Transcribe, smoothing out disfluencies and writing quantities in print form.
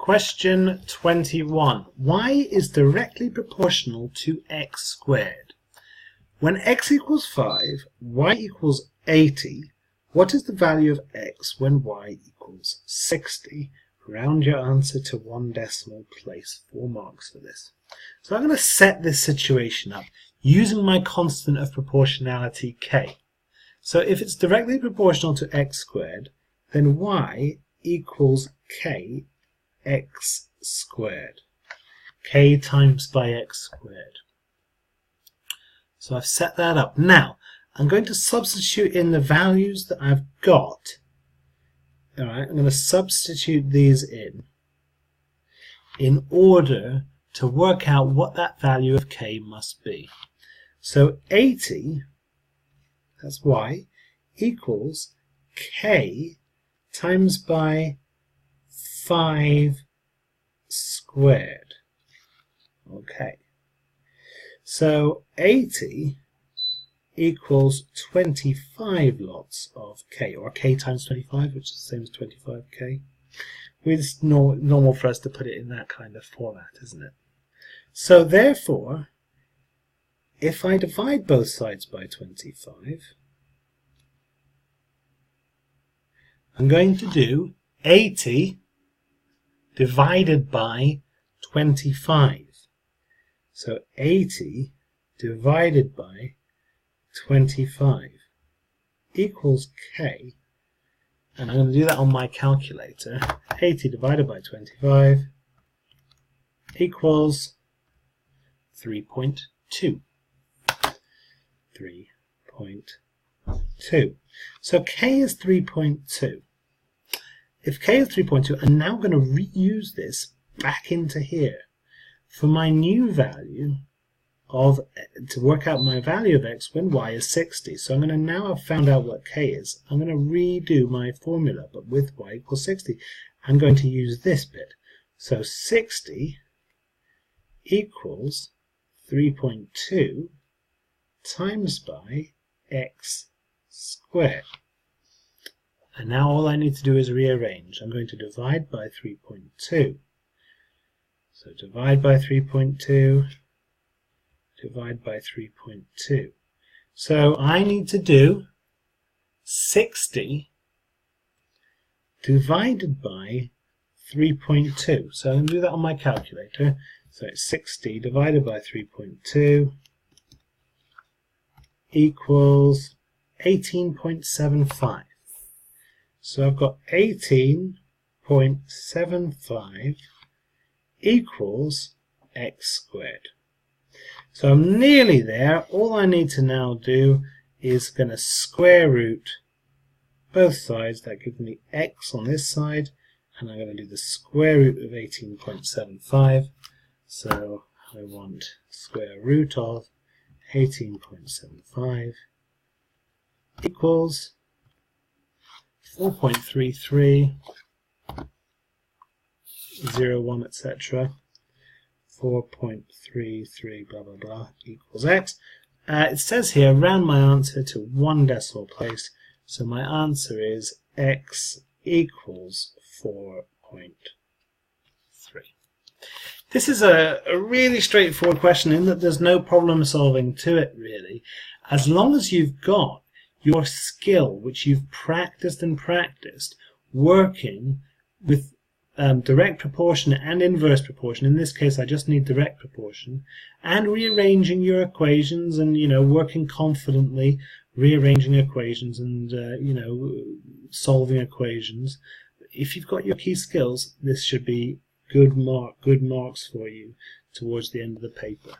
Question 21. Y is directly proportional to x squared. When x equals 5, y equals 80, what is the value of x when y equals 60? Round your answer to 1 decimal place. 4 marks for this. So I'm going to set this situation up using my constant of proportionality k. So if it's directly proportional to x squared, then y equals k x squared. K times by x squared. So I've set that up. Now, I'm going to substitute in the values that I've got. Alright, I'm going to substitute these in order to work out what that value of k must be. So 80, that's y, equals k times by 5 squared. Okay. So 80 equals 25 lots of k, or k times 25, which is the same as 25k. It's normal for us to put it in that kind of format, isn't it? So therefore, if I divide both sides by 25, I'm going to do 80 divided by 25. So 80 divided by 25 equals k, and I'm going to do that on my calculator. 80 divided by 25 equals 3.2. 3.2. So k is 3.2. If k is 3.2, I'm now going to reuse this back into here for my new value of, to work out my value of x when y is 60. So I'm going to, now I've found out what k is, I'm going to redo my formula, but with y equals 60. I'm going to use this bit. So 60 equals 3.2 times by x squared. And now all I need to do is rearrange. I'm going to divide by 3.2. So divide by 3.2, divide by 3.2. So I need to do 60 divided by 3.2. So I'm going to do that on my calculator. So it's 60 divided by 3.2 equals 18.75. So I've got 18.75 equals x squared. So I'm nearly there. All I need to now do is going to square root both sides. That gives me x on this side, and I'm going to do the square root of 18.75. So I want square root of 18.75 equals 4.33, 01, etc. 4.33 blah blah blah equals x. It says here round my answer to 1 decimal place, so my answer is x equals 4.3. This is a really straightforward question in that there's no problem solving to it really, as long as you've got your skill, which you've practiced and practiced, working with direct proportion and inverse proportion. In this case I just need direct proportion, and rearranging your equations, and working confidently rearranging equations and solving equations. If you've got your key skills, this should be good marks for you towards the end of the paper.